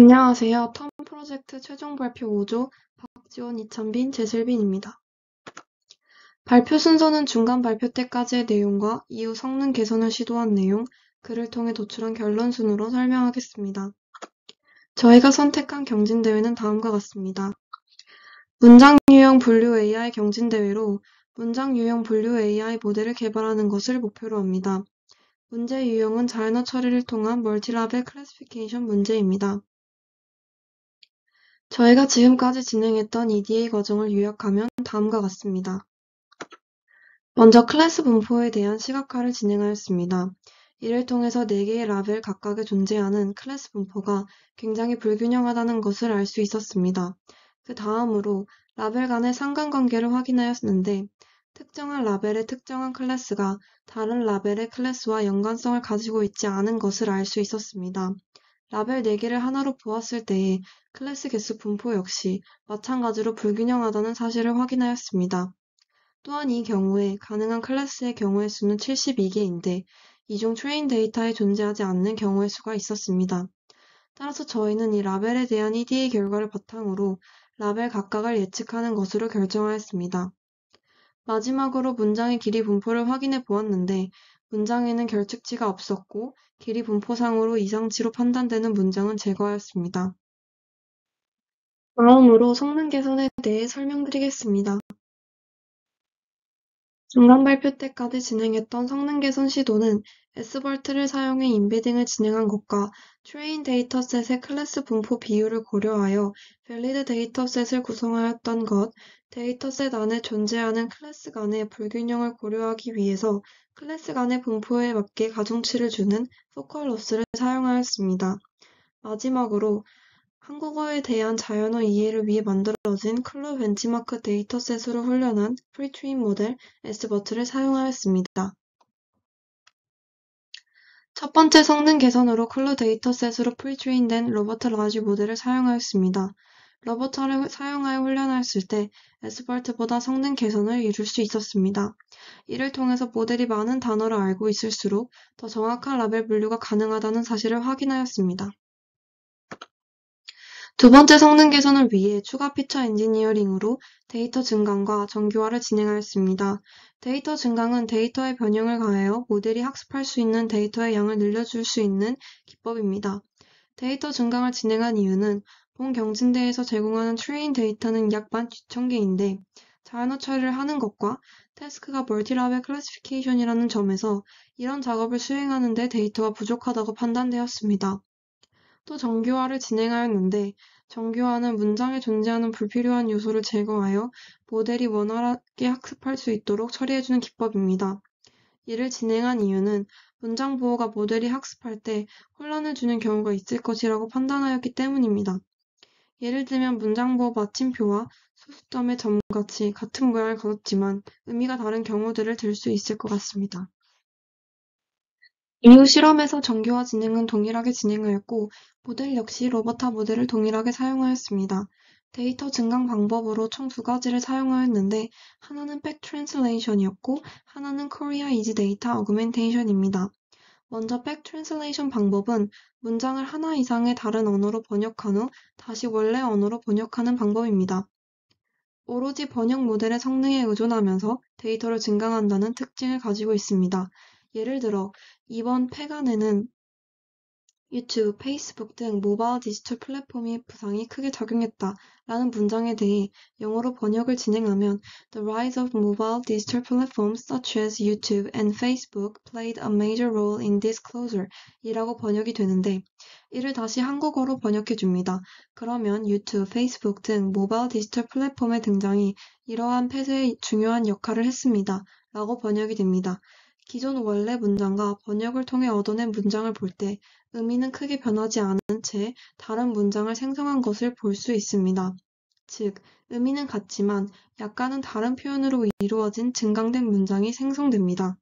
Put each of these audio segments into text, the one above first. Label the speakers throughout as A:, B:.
A: 안녕하세요. 텀 프로젝트 최종 발표 5조 박지원, 이찬빈, 제슬빈입니다. 발표 순서는 중간 발표 때까지의 내용과 이후 성능 개선을 시도한 내용, 글을 통해 도출한 결론 순으로 설명하겠습니다. 저희가 선택한 경진대회는 다음과 같습니다. 문장 유형 분류 AI 경진대회로 문장 유형 분류 AI 모델을 개발하는 것을 목표로 합니다. 문제 유형은 자연어 처리를 통한 멀티라벨 클래시피케이션 문제입니다. 저희가 지금까지 진행했던 EDA 과정을 요약하면 다음과 같습니다. 먼저 클래스 분포에 대한 시각화를 진행하였습니다. 이를 통해서 4개의 라벨 각각에 존재하는 클래스 분포가 굉장히 불균형하다는 것을 알 수 있었습니다. 그 다음으로 라벨 간의 상관관계를 확인하였는데 특정한 라벨의 특정한 클래스가 다른 라벨의 클래스와 연관성을 가지고 있지 않은 것을 알 수 있었습니다. 라벨 4개를 하나로 보았을 때의 클래스 개수 분포 역시 마찬가지로 불균형하다는 사실을 확인하였습니다. 또한 이 경우에 가능한 클래스의 경우의 수는 72개인데 이 중 트레인 데이터에 존재하지 않는 경우의 수가 있었습니다. 따라서 저희는 이 라벨에 대한 EDA 결과를 바탕으로 라벨 각각을 예측하는 것으로 결정하였습니다. 마지막으로 문장의 길이 분포를 확인해 보았는데 문장에는 결측치가 없었고 길이 분포상으로 이상치로 판단되는 문장은 제거하였습니다. 다음으로 성능 개선에 대해 설명드리겠습니다. 중간 발표 때까지 진행했던 성능 개선 시도는 S벌트를 사용해 인베딩을 진행한 것과 트레인 데이터셋의 클래스 분포 비율을 고려하여 밸리드 데이터셋을 구성하였던 것, 데이터셋 안에 존재하는 클래스 간의 불균형을 고려하기 위해서 클래스 간의 분포에 맞게 가중치를 주는 포컬 로스를 사용하였습니다. 마지막으로 한국어에 대한 자연어 이해를 위해 만들어진 클로 벤치마크 데이터셋으로 훈련한 프리트레인 모델 S버트를 사용하였습니다. 첫 번째 성능 개선으로 클로 데이터셋으로 프리트레인된 로버트 라지 모델을 사용하였습니다. 로버트를 사용하여 훈련하였을 때 S버트보다 성능 개선을 이룰 수 있었습니다. 이를 통해서 모델이 많은 단어를 알고 있을수록 더 정확한 라벨 분류가 가능하다는 사실을 확인하였습니다. 두 번째 성능 개선을 위해 추가 피처 엔지니어링으로 데이터 증강과 정교화를 진행하였습니다. 데이터 증강은 데이터에 변형을 가하여 모델이 학습할 수 있는 데이터의 양을 늘려줄 수 있는 기법입니다. 데이터 증강을 진행한 이유는 본 경진대에서 제공하는 트레인 데이터는 약 12,000개인데 자연어 처리를 하는 것과 태스크가 멀티라벨 클래시피케이션이라는 점에서 이런 작업을 수행하는 데 데이터가 부족하다고 판단되었습니다. 또 정교화를 진행하였는데 정교화는 문장에 존재하는 불필요한 요소를 제거하여 모델이 원활하게 학습할 수 있도록 처리해주는 기법입니다. 이를 진행한 이유는 문장 보호가 모델이 학습할 때 혼란을 주는 경우가 있을 것이라고 판단하였기 때문입니다. 예를 들면 문장 보호 마침표와 소수점의 점같이 같은 모양을 가졌지만 의미가 다른 경우들을 들 수 있을 것 같습니다. 이후 실험에서 정교화 진행은 동일하게 진행하였고 모델 역시 로버타 모델을 동일하게 사용하였습니다. 데이터 증강 방법으로 총 2가지를 사용하였는데 하나는 팩 트랜슬레이션이었고 하나는 코리아 이지 데이터 어그멘테이션입니다. 먼저 팩 트랜슬레이션 방법은 문장을 하나 이상의 다른 언어로 번역한 후 다시 원래 언어로 번역하는 방법입니다. 오로지 번역 모델의 성능에 의존하면서 데이터를 증강한다는 특징을 가지고 있습니다. 예를 들어 이번 팩 안에는 유튜브, 페이스북 등 모바일 디지털 플랫폼의 부상이 크게 작용했다 라는 문장에 대해 영어로 번역을 진행하면 The rise of mobile digital platforms such as YouTube and Facebook played a major role in this closure 이라고 번역이 되는데 이를 다시 한국어로 번역해 줍니다. 그러면 유튜브, 페이스북 등 모바일 디지털 플랫폼의 등장이 이러한 폐쇄에 중요한 역할을 했습니다. 라고 번역이 됩니다. 기존 원래 문장과 번역을 통해 얻어낸 문장을 볼 때 의미는 크게 변하지 않은 채 다른 문장을 생성한 것을 볼 수 있습니다. 즉, 의미는 같지만 약간은 다른 표현으로 이루어진 증강된 문장이 생성됩니다.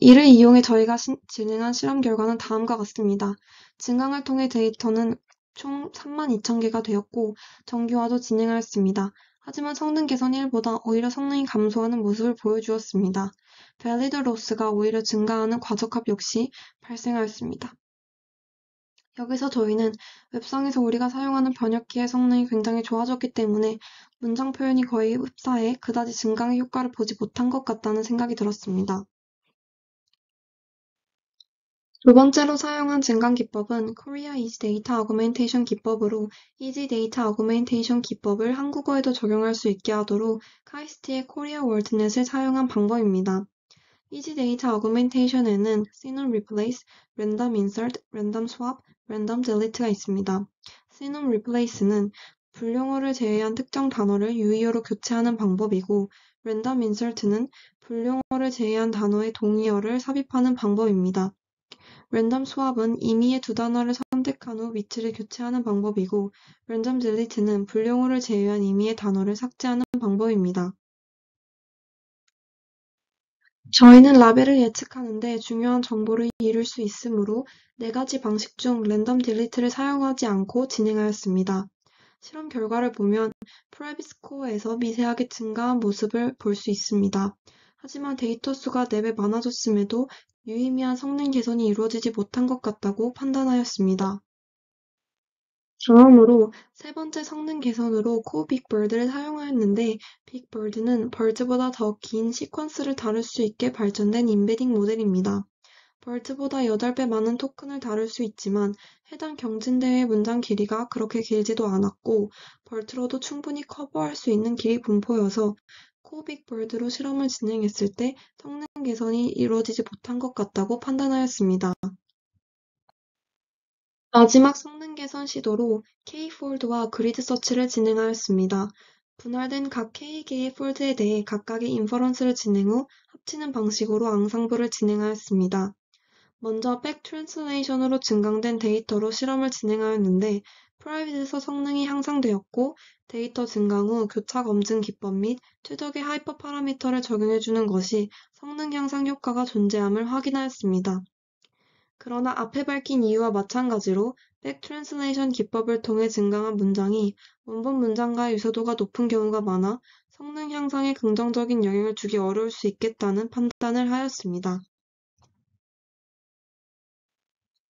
A: 이를 이용해 저희가 진행한 실험 결과는 다음과 같습니다. 증강을 통해 데이터는 총 32,000개가 되었고 정교화도 진행하였습니다. 하지만 성능 개선 1보다 오히려 성능이 감소하는 모습을 보여주었습니다. 밸리드 로스가 오히려 증가하는 과적합 역시 발생하였습니다. 여기서 저희는 웹상에서 우리가 사용하는 번역기의 성능이 굉장히 좋아졌기 때문에 문장 표현이 거의 흡사해 그다지 증강의 효과를 보지 못한 것 같다는 생각이 들었습니다. 두 번째로 사용한 증강 기법은 Korea Easy Data Augmentation 기법으로 Easy Data Augmentation 기법을 한국어에도 적용할 수 있게 하도록 카이스트의 코리아 월드넷을 사용한 방법입니다. Easy Data Augmentation에는 Synonym Replace, Random Insert, Random Swap, Random Delete가 있습니다. Synonym Replace는 불용어를 제외한 특정 단어를 유의어로 교체하는 방법이고 Random Insert는 불용어를 제외한 단어의 동의어를 삽입하는 방법입니다. 랜덤 스왑은 임의의 두 단어를 선택한 후 위치를 교체하는 방법이고 랜덤 딜리트는 불용어를 제외한 임의의 단어를 삭제하는 방법입니다. 저희는 라벨을 예측하는데 중요한 정보를 이룰 수 있으므로 네 가지 방식 중 랜덤 딜리트를 사용하지 않고 진행하였습니다. 실험 결과를 보면 프라이빗 스코어에서 미세하게 증가한 모습을 볼 수 있습니다. 하지만 데이터 수가 4배 많아졌음에도 유의미한 성능 개선이 이루어지지 못한 것 같다고 판단하였습니다. 다음으로 세 번째 성능 개선으로 코 빅버드를 사용하였는데 빅버드는 벌즈보다 더 긴 시퀀스를 다룰 수 있게 발전된 임베딩 모델입니다. 벌트보다 8배 많은 토큰을 다룰 수 있지만 해당 경진대회 문장 길이가 그렇게 길지도 않았고 벌트로도 충분히 커버할 수 있는 길이 분포여서 코빅벌드로 실험을 진행했을 때 성능 개선이 이루어지지 못한 것 같다고 판단하였습니다. 마지막 성능 개선 시도로 K-폴드와 그리드 서치를 진행하였습니다. 분할된 각 K개의 폴드에 대해 각각의 인퍼런스를 진행 후 합치는 방식으로 앙상블을 진행하였습니다. 먼저 백 트랜슬레이션으로 증강된 데이터로 실험을 진행하였는데 프라이빗에서 성능이 향상되었고 데이터 증강 후 교차 검증 기법 및 최적의 하이퍼 파라미터를 적용해주는 것이 성능 향상 효과가 존재함을 확인하였습니다. 그러나 앞에 밝힌 이유와 마찬가지로 백 트랜슬레이션 기법을 통해 증강한 문장이 원본 문장과 유사도가 높은 경우가 많아 성능 향상에 긍정적인 영향을 주기 어려울 수 있겠다는 판단을 하였습니다.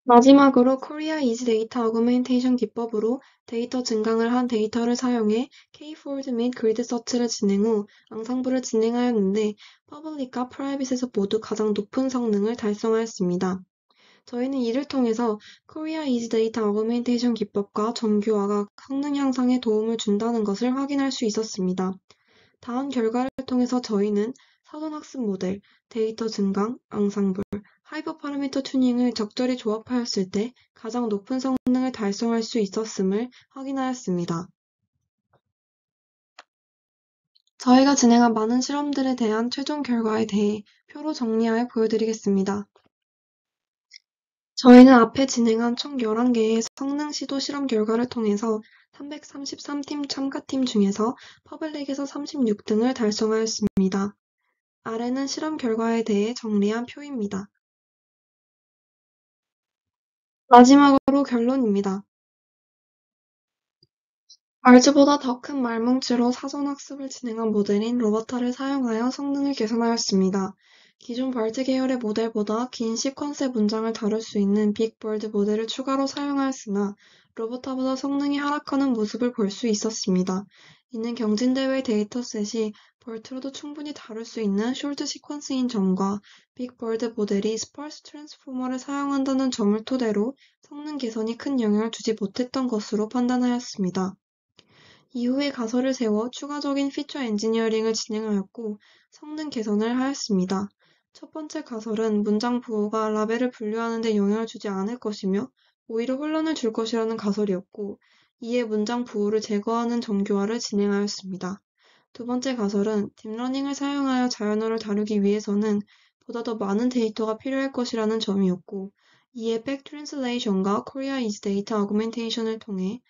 A: 마지막으로 코리아 이지 데이터 어그멘테이션 기법으로 데이터 증강을 한 데이터를 사용해 K-폴드 및 그리드 서치를 진행 후 앙상블을 진행하였는데 퍼블릭과 프라이빗에서 모두 가장 높은 성능을 달성하였습니다. 저희는 이를 통해서 코리아 이지 데이터 어그멘테이션 기법과 정교화가 성능 향상에 도움을 준다는 것을 확인할 수 있었습니다. 다음 결과를 통해서 저희는 사전학습 모델, 데이터 증강, 앙상블, 하이퍼 파라미터 튜닝을 적절히 조합하였을 때 가장 높은 성능을 달성할 수 있었음을 확인하였습니다. 저희가 진행한 많은 실험들에 대한 최종 결과에 대해 표로 정리하여 보여드리겠습니다. 저희는 앞에 진행한 총 11개의 성능 시도 실험 결과를 통해서 333팀 참가팀 중에서 퍼블릭에서 36등을 달성하였습니다. 아래는 실험 결과에 대해 정리한 표입니다. 마지막으로 결론입니다. 알즈보다 더 큰 말뭉치로 사전학습을 진행한 모델인 로버타를 사용하여 성능을 개선하였습니다. 기존 발트 계열의 모델보다 긴 시퀀스의 문장을 다룰 수 있는 빅벌드 모델을 추가로 사용하였으나 로버타보다 성능이 하락하는 모습을 볼 수 있었습니다. 이는 경진대회 데이터셋이 벌트로도 충분히 다룰 수 있는 숄트 시퀀스인 점과 빅벌드 모델이 스펄스 트랜스포머를 사용한다는 점을 토대로 성능 개선이 큰 영향을 주지 못했던 것으로 판단하였습니다. 이후에 가설을 세워 추가적인 피처 엔지니어링을 진행하였고 성능 개선을 하였습니다. 첫 번째 가설은 문장 부호가 라벨을 분류하는 데 영향을 주지 않을 것이며 오히려 혼란을 줄 것이라는 가설이었고 이에 문장 부호를 제거하는 정교화를 진행하였습니다. 두 번째 가설은 딥러닝을 사용하여 자연어를 다루기 위해서는 보다 더 많은 데이터가 필요할 것이라는 점이었고 이에 백 트랜슬레이션과 코리아 이즈 데이터 어그멘테이션을 통해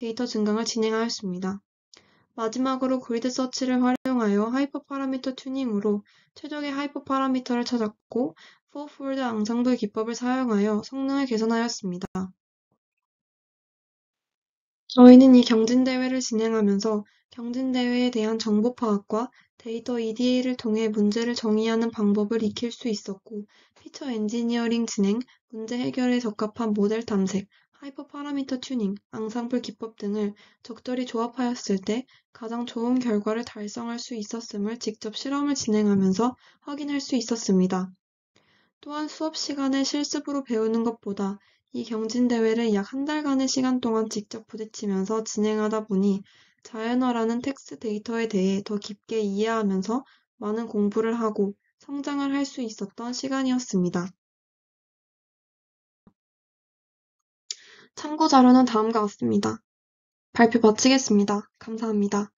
A: 데이터 증강을 진행하였습니다. 마지막으로 그리드 서치를 활용하여 하이퍼 파라미터 튜닝으로 최적의 하이퍼 파라미터를 찾았고 포폴드 앙상블 기법을 사용하여 성능을 개선하였습니다. 저희는 이 경진대회를 진행하면서 경진대회에 대한 정보 파악과 데이터 EDA를 통해 문제를 정의하는 방법을 익힐 수 있었고 피처 엔지니어링 진행, 문제 해결에 적합한 모델 탐색, 하이퍼 파라미터 튜닝, 앙상블 기법 등을 적절히 조합하였을 때 가장 좋은 결과를 달성할 수 있었음을 직접 실험을 진행하면서 확인할 수 있었습니다. 또한 수업 시간에 실습으로 배우는 것보다 이 경진대회를 약 한 달간의 시간 동안 직접 부딪히면서 진행하다 보니 자연어라는 텍스트 데이터에 대해 더 깊게 이해하면서 많은 공부를 하고 성장을 할 수 있었던 시간이었습니다. 참고 자료는 다음과 같습니다. 발표 마치겠습니다. 감사합니다.